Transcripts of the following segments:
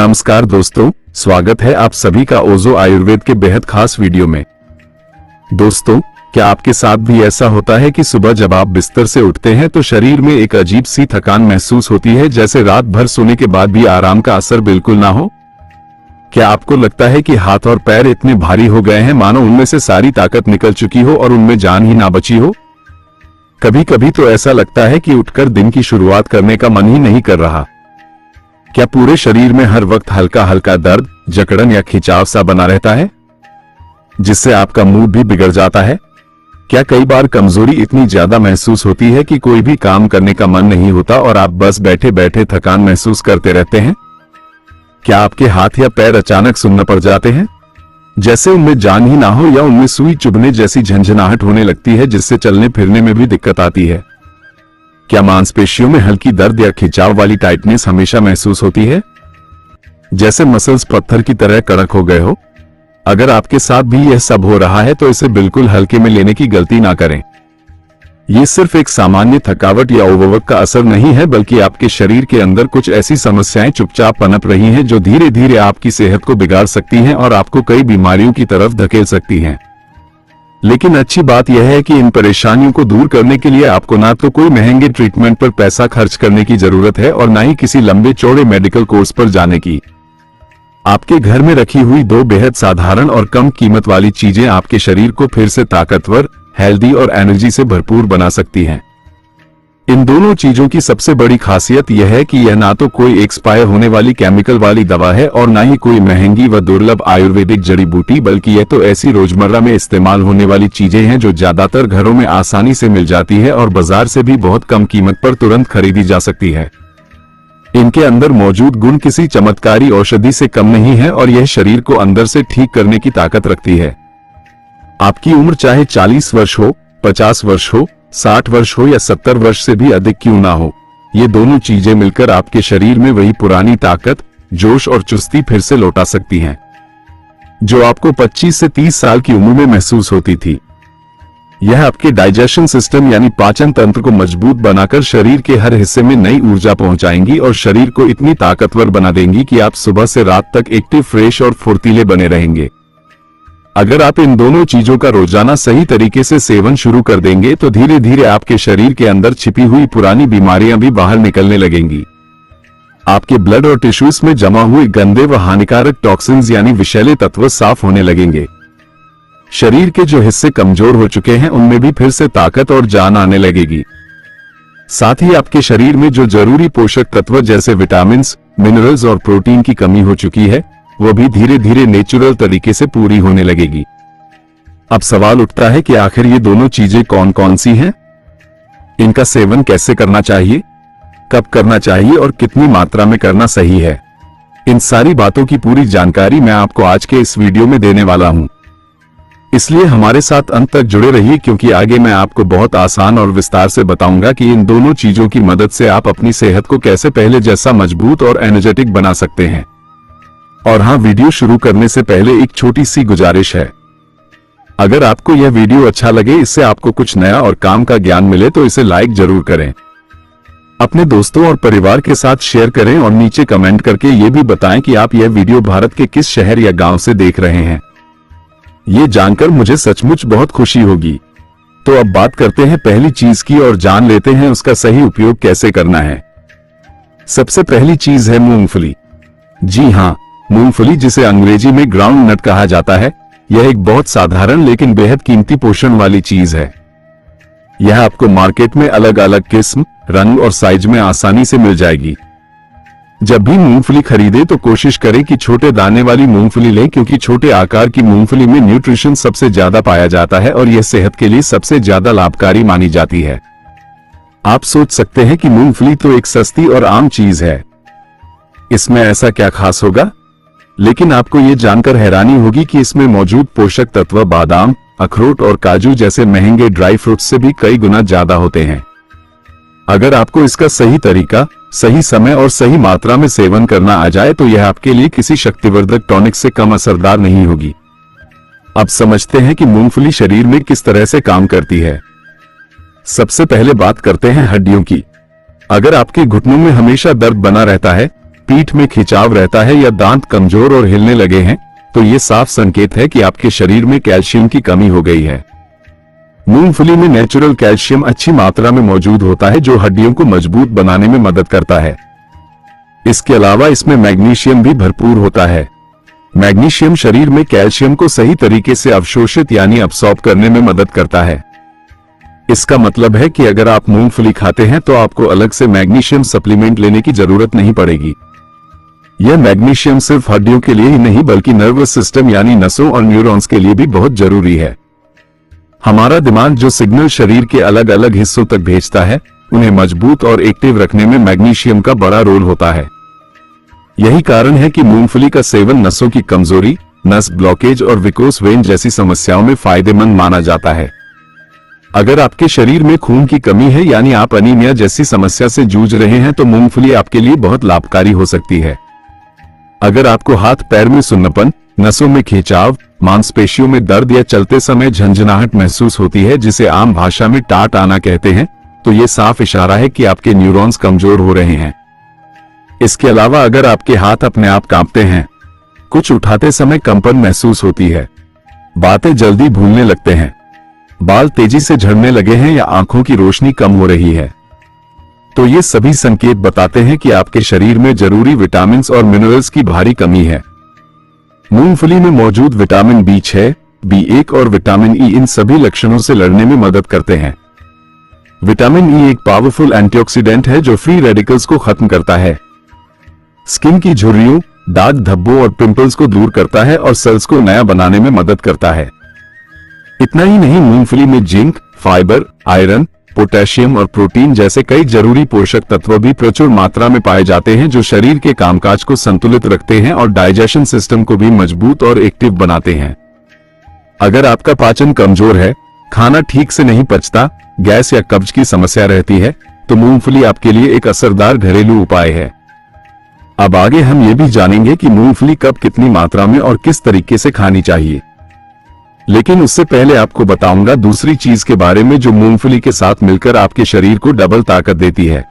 नमस्कार दोस्तों, स्वागत है आप सभी का ओजो आयुर्वेद के बेहद खास वीडियो में। दोस्तों, क्या आपके साथ भी ऐसा होता है कि सुबह जब आप बिस्तर से उठते हैं तो शरीर में एक अजीब सी थकान महसूस होती है, जैसे रात भर सोने के बाद भी आराम का असर बिल्कुल ना हो? क्या आपको लगता है कि हाथ और पैर इतने भारी हो गए हैं मानो उनमें से सारी ताकत निकल चुकी हो और उनमें जान ही ना बची हो? कभी कभी तो ऐसा लगता है कि उठकर दिन की शुरुआत करने का मन ही नहीं कर रहा। क्या पूरे शरीर में हर वक्त हल्का हल्का दर्द, जकड़न या खिंचाव सा बना रहता है, जिससे आपका मूड भी बिगड़ जाता है? क्या कई बार कमजोरी इतनी ज्यादा महसूस होती है कि कोई भी काम करने का मन नहीं होता और आप बस बैठे बैठे थकान महसूस करते रहते हैं? क्या आपके हाथ या पैर अचानक सुन्न पड़ जाते हैं, जैसे उनमें जान ही ना हो, या उनमें सुई चुभने जैसी झंझनाहट होने लगती है जिससे चलने फिरने में भी दिक्कत आती है? क्या मांसपेशियों में हल्की दर्द या खिंचाव वाली टाइटनेस हमेशा महसूस होती है, जैसे मसल्स पत्थर की तरह कड़क हो गए हो? अगर आपके साथ भी यह सब हो रहा है तो इसे बिल्कुल हल्के में लेने की गलती ना करें। यह सिर्फ एक सामान्य थकावट या ओवरवर्क का असर नहीं है, बल्कि आपके शरीर के अंदर कुछ ऐसी समस्याएं चुपचाप पनप रही हैं जो धीरे धीरे आपकी सेहत को बिगाड़ सकती हैं और आपको कई बीमारियों की तरफ धकेल सकती हैं। लेकिन अच्छी बात यह है कि इन परेशानियों को दूर करने के लिए आपको ना तो कोई महंगे ट्रीटमेंट पर पैसा खर्च करने की जरूरत है और ना ही किसी लंबे चौड़े मेडिकल कोर्स पर जाने की। आपके घर में रखी हुई दो बेहद साधारण और कम कीमत वाली चीजें आपके शरीर को फिर से ताकतवर, हेल्दी और एनर्जी से भरपूर बना सकती हैं। इन दोनों चीजों की सबसे बड़ी खासियत यह है कि यह ना तो कोई एक्सपायर होने वाली केमिकल वाली दवा है और ना ही कोई महंगी व दुर्लभ आयुर्वेदिक जड़ी बूटी, बल्कि यह तो ऐसी रोजमर्रा में इस्तेमाल होने वाली चीजें हैं जो ज्यादातर घरों में आसानी से मिल जाती है और बाजार से भी बहुत कम कीमत पर तुरंत खरीदी जा सकती है। इनके अंदर मौजूद गुण किसी चमत्कारी औषधि से कम नहीं है और यह शरीर को अंदर से ठीक करने की ताकत रखती है। आपकी उम्र चाहे 40 वर्ष हो, 50 वर्ष हो, 60 वर्ष हो या 70 वर्ष से भी अधिक क्यों ना हो, ये दोनों चीजें मिलकर आपके शरीर में वही पुरानी ताकत, जोश और चुस्ती फिर से लौटा सकती हैं, जो आपको 25 से 30 साल की उम्र में महसूस होती थी। यह आपके डाइजेशन सिस्टम यानी पाचन तंत्र को मजबूत बनाकर शरीर के हर हिस्से में नई ऊर्जा पहुंचाएंगी और शरीर को इतनी ताकतवर बना देंगी कि आप सुबह से रात तक एक्टिव, फ्रेश और फुर्तीले बने रहेंगे। अगर आप इन दोनों चीजों का रोजाना सही तरीके से सेवन शुरू कर देंगे तो धीरे धीरे आपके शरीर के अंदर छिपी हुई पुरानी बीमारियां भी बाहर निकलने लगेंगी। आपके ब्लड और टिश्यूज में जमा हुए गंदे व हानिकारक टॉक्सिन्स यानी विषैले तत्व साफ होने लगेंगे। शरीर के जो हिस्से कमजोर हो चुके हैं उनमें भी फिर से ताकत और जान आने लगेगी। साथ ही आपके शरीर में जो जरूरी पोषक तत्व जैसे विटामिन्स, मिनरल्स और प्रोटीन की कमी हो चुकी है वो भी धीरे धीरे नेचुरल तरीके से पूरी होने लगेगी। अब सवाल उठता है कि आखिर ये दोनों चीजें कौन कौन सी हैं? इनका सेवन कैसे करना चाहिए, कब करना चाहिए और कितनी मात्रा में करना सही है? इन सारी बातों की पूरी जानकारी मैं आपको आज के इस वीडियो में देने वाला हूं, इसलिए हमारे साथ अंत तक जुड़े रहिए, क्योंकि आगे मैं आपको बहुत आसान और विस्तार से बताऊंगा कि इन दोनों चीजों की मदद से आप अपनी सेहत को कैसे पहले जैसा मजबूत और एनर्जेटिक बना सकते हैं। और हाँ, वीडियो शुरू करने से पहले एक छोटी सी गुजारिश है। अगर आपको यह वीडियो अच्छा लगे, इससे आपको कुछ नया और काम का ज्ञान मिले तो इसे लाइक जरूर करें, अपने दोस्तों और परिवार के साथ शेयर करें और नीचे कमेंट करके ये भी बताएं कि आप यह वीडियो भारत के किस शहर या गांव से देख रहे हैं। ये जानकर मुझे सचमुच बहुत खुशी होगी। तो अब बात करते हैं पहली चीज की और जान लेते हैं उसका सही उपयोग कैसे करना है। सबसे पहली चीज है मूंगफली। जी हाँ, मूंगफली, जिसे अंग्रेजी में ग्राउंड नट कहा जाता है, यह एक बहुत साधारण लेकिन बेहद कीमती पोषण वाली चीज है। यह आपको मार्केट में अलग अलग किस्म, रंग और साइज में आसानी से मिल जाएगी। जब भी मूंगफली खरीदे तो कोशिश करें कि छोटे दाने वाली मूंगफली लें, क्योंकि छोटे आकार की मूंगफली में न्यूट्रिशन सबसे ज्यादा पाया जाता है और यह सेहत के लिए सबसे ज्यादा लाभकारी मानी जाती है। आप सोच सकते हैं कि मूंगफली तो एक सस्ती और आम चीज है, इसमें ऐसा क्या खास होगा? लेकिन आपको ये जानकर हैरानी होगी कि इसमें मौजूद पोषक तत्व बादाम, अखरोट और काजू जैसे महंगे ड्राई फ्रूट्स से भी कई गुना ज्यादा होते हैं। अगर आपको इसका सही तरीका, सही समय और सही मात्रा में सेवन करना आ जाए तो यह आपके लिए किसी शक्तिवर्धक टॉनिक से कम असरदार नहीं होगी। अब समझते हैं कि मूंगफली शरीर में किस तरह से काम करती है। सबसे पहले बात करते हैं हड्डियों की। अगर आपके घुटनों में हमेशा दर्द बना रहता है, पीठ में खिंचाव रहता है या दांत कमजोर और हिलने लगे हैं, तो ये साफ संकेत है कि आपके शरीर में कैल्शियम की कमी हो गई है। मूंगफली में नेचुरल कैल्शियम अच्छी मात्रा में मौजूद होता है, जो हड्डियों को मजबूत बनाने में मदद करता है। इसके अलावा इसमें मैग्नीशियम भी भरपूर होता है। मैग्नीशियम शरीर में कैल्शियम को सही तरीके से अवशोषित यानी अब्सॉर्ब करने में मदद करता है। इसका मतलब है कि अगर आप मूंगफली खाते हैं तो आपको अलग से मैग्नीशियम सप्लीमेंट लेने की जरूरत नहीं पड़ेगी। यह मैग्नीशियम सिर्फ हड्डियों के लिए ही नहीं बल्कि नर्वस सिस्टम यानी नसों और न्यूरॉन्स के लिए भी बहुत जरूरी है। हमारा दिमाग जो सिग्नल शरीर के अलग अलग हिस्सों तक भेजता है, उन्हें मजबूत और एक्टिव रखने में मैग्नीशियम का बड़ा रोल होता है। यही कारण है कि मूंगफली का सेवन नसों की कमजोरी, नस ब्लॉकेज और विकोस वेन जैसी समस्याओं में फायदेमंद माना जाता है। अगर आपके शरीर में खून की कमी है यानी आप अनीमिया जैसी समस्या से जूझ रहे हैं तो मूंगफली आपके लिए बहुत लाभकारी हो सकती है। अगर आपको हाथ पैर में सुन्नपन, नसों में खिंचाव, मांसपेशियों में दर्द या चलते समय झंझनाहट महसूस होती है, जिसे आम भाषा में टाट आना कहते हैं, तो ये साफ इशारा है कि आपके न्यूरॉन्स कमजोर हो रहे हैं। इसके अलावा अगर आपके हाथ अपने आप कांपते हैं, कुछ उठाते समय कंपन महसूस होती है, बातें जल्दी भूलने लगते हैं, बाल तेजी से झड़ने लगे हैं या आंखों की रोशनी कम हो रही है, तो ये सभी संकेत बताते हैं कि आपके शरीर में जरूरी विटामिन और मिनरल्स की भारी कमी है। मूंगफली में मौजूद विटामिन B6, B1 और विटामिन ई इन सभी लक्षणों से लड़ने में मदद करते हैं। विटामिन ई एक पावरफुल एंटीऑक्सीडेंट है जो फ्री रेडिकल्स को खत्म करता है, स्किन की झुर्रियों, दाग धब्बों और पिंपल्स को दूर करता है और सेल्स को नया बनाने में मदद करता है। इतना ही नहीं, मूंगफली में जिंक, फाइबर, आयरन, पोटेशियम और प्रोटीन जैसे कई जरूरी पोषक तत्व भी प्रचुर मात्रा में पाए जाते हैं, जो शरीर के कामकाज को संतुलित रखते हैं और डाइजेशन सिस्टम को भी मजबूत और एक्टिव बनाते हैं। अगर आपका पाचन कमजोर है, खाना ठीक से नहीं पचता, गैस या कब्ज की समस्या रहती है, तो मूंगफली आपके लिए एक असरदार घरेलू उपाय है। अब आगे हम ये भी जानेंगे कि मूंगफली कब, कितनी मात्रा में और किस तरीके से खानी चाहिए। लेकिन उससे पहले आपको बताऊंगा दूसरी चीज के बारे में जो मूंगफली के साथ मिलकर आपके शरीर को डबल ताकत देती है।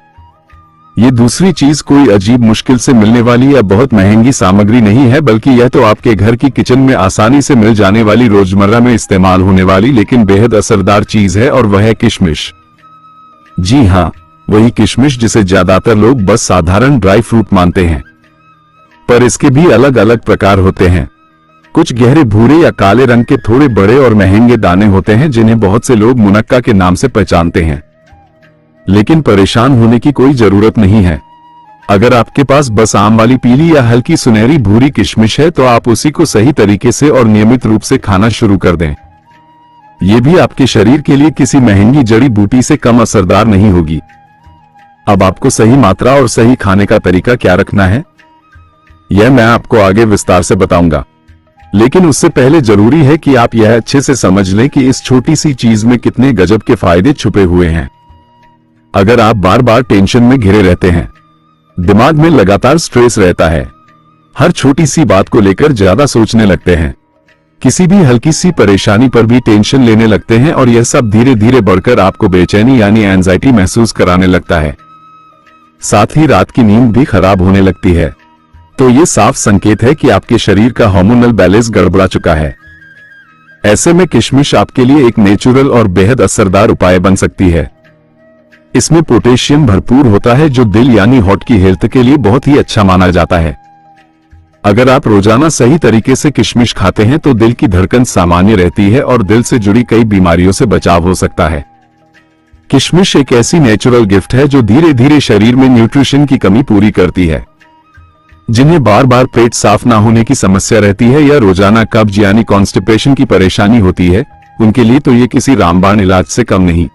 ये दूसरी चीज कोई अजीब, मुश्किल से मिलने वाली या बहुत महंगी सामग्री नहीं है, बल्कि यह तो आपके घर की किचन में आसानी से मिल जाने वाली, रोजमर्रा में इस्तेमाल होने वाली लेकिन बेहद असरदार चीज है, और वह है किशमिश। जी हाँ, वही किशमिश जिसे ज्यादातर लोग बस साधारण ड्राई फ्रूट मानते हैं, पर इसके भी अलग अलग प्रकार होते हैं। कुछ गहरे भूरे या काले रंग के थोड़े बड़े और महंगे दाने होते हैं, जिन्हें बहुत से लोग मुनक्का के नाम से पहचानते हैं। लेकिन परेशान होने की कोई जरूरत नहीं है। अगर आपके पास बस आम वाली पीली या हल्की सुनहरी भूरी किशमिश है, तो आप उसी को सही तरीके से और नियमित रूप से खाना शुरू कर दें। ये भी आपके शरीर के लिए किसी महंगी जड़ी बूटी से कम असरदार नहीं होगी। अब आपको सही मात्रा और सही खाने का तरीका क्या रखना है, यह मैं आपको आगे विस्तार से बताऊंगा। लेकिन उससे पहले जरूरी है कि आप यह अच्छे से समझ लें कि इस छोटी सी चीज में कितने गजब के फायदे छुपे हुए हैं। अगर आप बार बार टेंशन में घिरे रहते हैं, दिमाग में लगातार स्ट्रेस रहता है, हर छोटी सी बात को लेकर ज्यादा सोचने लगते हैं, किसी भी हल्की सी परेशानी पर भी टेंशन लेने लगते हैं, और यह सब धीरे धीरे बढ़कर आपको बेचैनी यानी एंजाइटी महसूस कराने लगता है, साथ ही रात की नींद भी खराब होने लगती है, तो ये साफ संकेत है कि आपके शरीर का हार्मोनल बैलेंस गड़बड़ा चुका है। ऐसे में किशमिश आपके लिए एक नेचुरल और बेहद असरदार उपाय बन सकती है। इसमें पोटेशियम भरपूर होता है, जो दिल यानी हार्ट की हेल्थ के लिए बहुत ही अच्छा माना जाता है। अगर आप रोजाना सही तरीके से किशमिश खाते हैं तो दिल की धड़कन सामान्य रहती है और दिल से जुड़ी कई बीमारियों से बचाव हो सकता है। किशमिश एक ऐसी नेचुरल गिफ्ट है जो धीरे धीरे शरीर में न्यूट्रिशन की कमी पूरी करती है। जिन्हें बार बार पेट साफ ना होने की समस्या रहती है या रोजाना कब्ज यानी कॉन्स्टिपेशन की परेशानी होती है, उनके लिए तो ये किसी रामबाण इलाज से कम नहीं।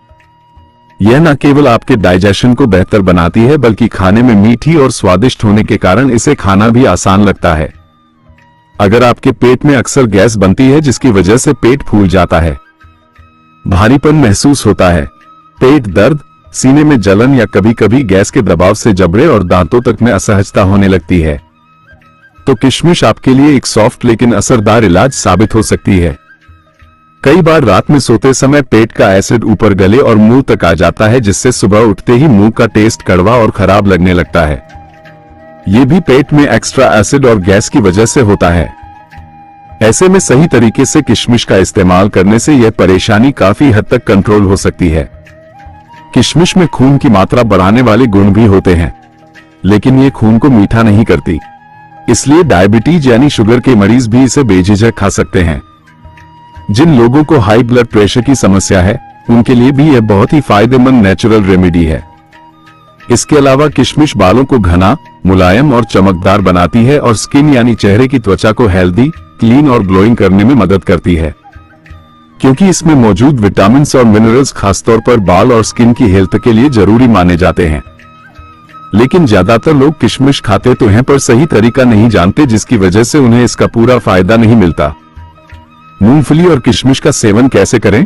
यह न केवल आपके डाइजेशन को बेहतर बनाती है, बल्कि खाने में मीठी और स्वादिष्ट होने के कारण इसे खाना भी आसान लगता है। अगर आपके पेट में अक्सर गैस बनती है जिसकी वजह से पेट फूल जाता है, भारीपन महसूस होता है, पेट दर्द, सीने में जलन या कभी कभी गैस के दबाव से जबड़े और दांतों तक में असहजता होने लगती है, तो किशमिश आपके लिए एक सॉफ्ट लेकिन असरदार इलाज साबित हो सकती है। कई बार रात में सोते समय पेट का एसिड ऊपर गले और मुंह तक आ जाता है, जिससे सुबह उठते ही मुंह का टेस्ट कड़वा और खराब लगने लगता है। ये भी पेट में एक्स्ट्रा एसिड और गैस की वजह से होता है। ऐसे में सही तरीके से किशमिश का इस्तेमाल करने से यह परेशानी काफी हद तक कंट्रोल हो सकती है। किशमिश में खून की मात्रा बढ़ाने वाले गुण भी होते हैं, लेकिन ये खून को मीठा नहीं करती, इसलिए डायबिटीज यानी शुगर के मरीज भी इसे बेझिझक खा सकते हैं। जिन लोगों को हाई ब्लड प्रेशर की समस्या है, उनके लिए भी यह बहुत ही फायदेमंद नेचुरल रेमेडी है। इसके अलावा किशमिश बालों को घना, मुलायम और चमकदार बनाती है और स्किन यानी चेहरे की त्वचा को हेल्दी, क्लीन और ग्लोइंग करने में मदद करती है, क्योंकि इसमें मौजूद विटामिन और मिनरल्स खासतौर पर बाल और स्किन की हेल्थ के लिए जरूरी माने जाते हैं। लेकिन ज्यादातर लोग किशमिश खाते तो हैं पर सही तरीका नहीं जानते, जिसकी वजह से उन्हें इसका पूरा फायदा नहीं मिलता। मूंगफली और किशमिश का सेवन कैसे करें,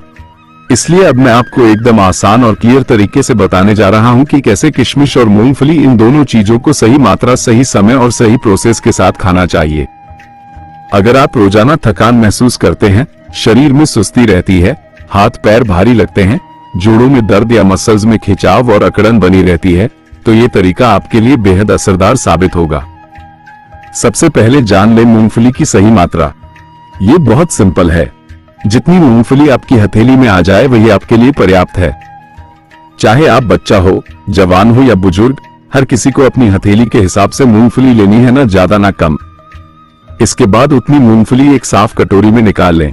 इसलिए अब मैं आपको एकदम आसान और क्लियर तरीके से बताने जा रहा हूं कि कैसे किशमिश और मूंगफली, इन दोनों चीजों को सही मात्रा, सही समय और सही प्रोसेस के साथ खाना चाहिए। अगर आप रोजाना थकान महसूस करते हैं, शरीर में सुस्ती रहती है, हाथ पैर भारी लगते हैं, जोड़ों में दर्द या मसल्स में खिंचाव और अकड़न बनी रहती है, तो ये तरीका आपके लिए बेहद असरदार साबित होगा। सबसे पहले जान लें मूंगफली की सही मात्रा। ये बहुत सिंपल है, जितनी मूंगफली आपकी हथेली में आ जाए वही आपके लिए पर्याप्त है। चाहे आप बच्चा हो, जवान हो या बुजुर्ग, हर किसी को अपनी हथेली के हिसाब से मूंगफली लेनी है, ना ज्यादा ना कम। इसके बाद उतनी मूंगफली एक साफ कटोरी में निकाल लें।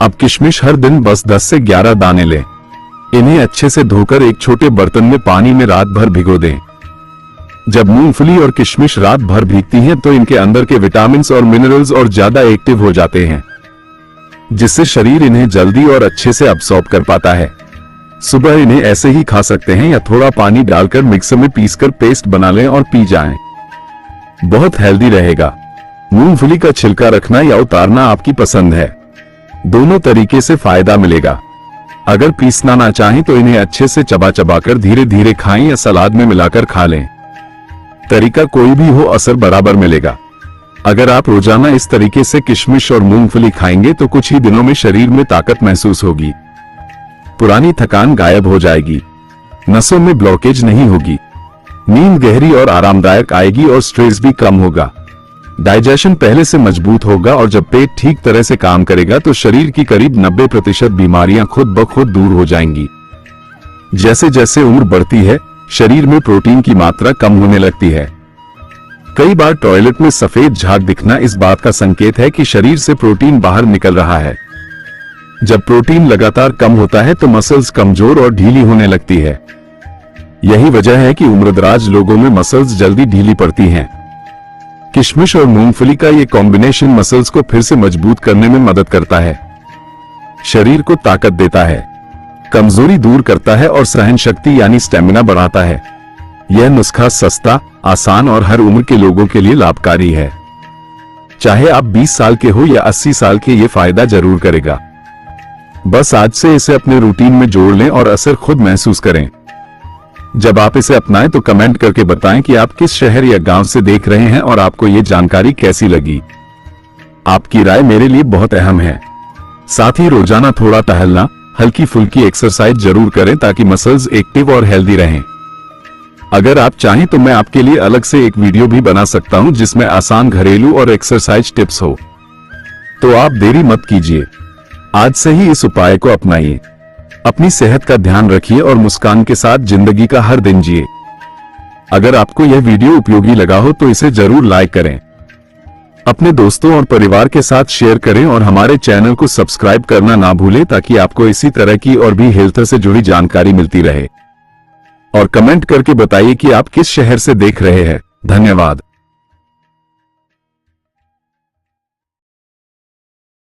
अब किशमिश हर दिन बस 10 से 11 दाने लें। इन्हें अच्छे से धोकर एक छोटे बर्तन में पानी में रात भर भिगो दें। जब मूंगफली और किशमिश रात भर भीगती हैं तो इनके अंदर के विटामिन और मिनरल्स और ज्यादा एक्टिव हो जाते हैं, जिससे शरीर इन्हें जल्दी और अच्छे से अब्सॉर्ब कर पाता है। सुबह इन्हें ऐसे ही खा सकते हैं या थोड़ा पानी डालकर मिक्सर में पीसकर पेस्ट बना लें और पी जाएं। बहुत हेल्दी रहेगा। मूंगफली का छिलका रखना या उतारना आपकी पसंद है, दोनों तरीके से फायदा मिलेगा। अगर पीसना ना चाहें तो इन्हें अच्छे से चबा चबाकर धीरे धीरे खाएं या सलाद में मिलाकर खा लें। तरीका कोई भी हो, असर बराबर मिलेगा। अगर आप रोजाना इस तरीके से किशमिश और मूंगफली खाएंगे तो कुछ ही दिनों में शरीर में ताकत महसूस होगी, पुरानी थकान गायब हो जाएगी, नसों में ब्लॉकेज नहीं होगी, नींद गहरी और आरामदायक आएगी और स्ट्रेस भी कम होगा। डाइजेशन पहले से मजबूत होगा और जब पेट ठीक तरह से काम करेगा तो शरीर की करीब 90% बीमारियां खुद ब खुद दूर हो जाएंगी। जैसे जैसे उम्र बढ़ती है, शरीर में प्रोटीन की मात्रा कम होने लगती है। कई बार टॉयलेट में सफेद झाग दिखना इस बात का संकेत है कि शरीर से प्रोटीन बाहर निकल रहा है। जब प्रोटीन लगातार कम होता है तो मसल्स कमजोर और ढीली होने लगती है। यही वजह है कि उम्रदराज लोगों में मसल्स जल्दी ढीली पड़ती हैं। किशमिश और मूंगफली का ये कॉम्बिनेशन मसल्स को फिर से मजबूत करने में मदद करता है, शरीर को ताकत देता है, कमजोरी दूर करता है और सहन शक्ति यानी स्टेमिना बढ़ाता है। यह नुस्खा सस्ता, आसान और हर उम्र के लोगों के लिए लाभकारी है। चाहे आप 20 साल के हो या 80 साल के, ये फायदा जरूर करेगा। बस आज से इसे अपने रूटीन में जोड़ लें और असर खुद महसूस करें। जब आप इसे अपनाएं तो कमेंट करके बताएं कि आप किस शहर या गांव से देख रहे हैं और आपको ये जानकारी कैसी लगी। आपकी राय मेरे लिए बहुत अहम है। साथ ही रोजाना थोड़ा टहलना, हल्की फुल्की एक्सरसाइज जरूर करें ताकि मसल्स एक्टिव और हेल्दी रहें। अगर आप चाहें तो मैं आपके लिए अलग से एक वीडियो भी बना सकता हूं जिसमें आसान घरेलू और एक्सरसाइज टिप्स हो। तो आप देरी मत कीजिए, आज से ही इस उपाय को अपनाइए। अपनी सेहत का ध्यान रखिए और मुस्कान के साथ जिंदगी का हर दिन जिए। अगर आपको यह वीडियो उपयोगी लगा हो तो इसे जरूर लाइक करें, अपने दोस्तों और परिवार के साथ शेयर करें और हमारे चैनल को सब्सक्राइब करना ना भूलें ताकि आपको इसी तरह की और भी हेल्थ से जुड़ी जानकारी मिलती रहे। और कमेंट करके बताइए कि आप किस शहर से देख रहे हैं। धन्यवाद।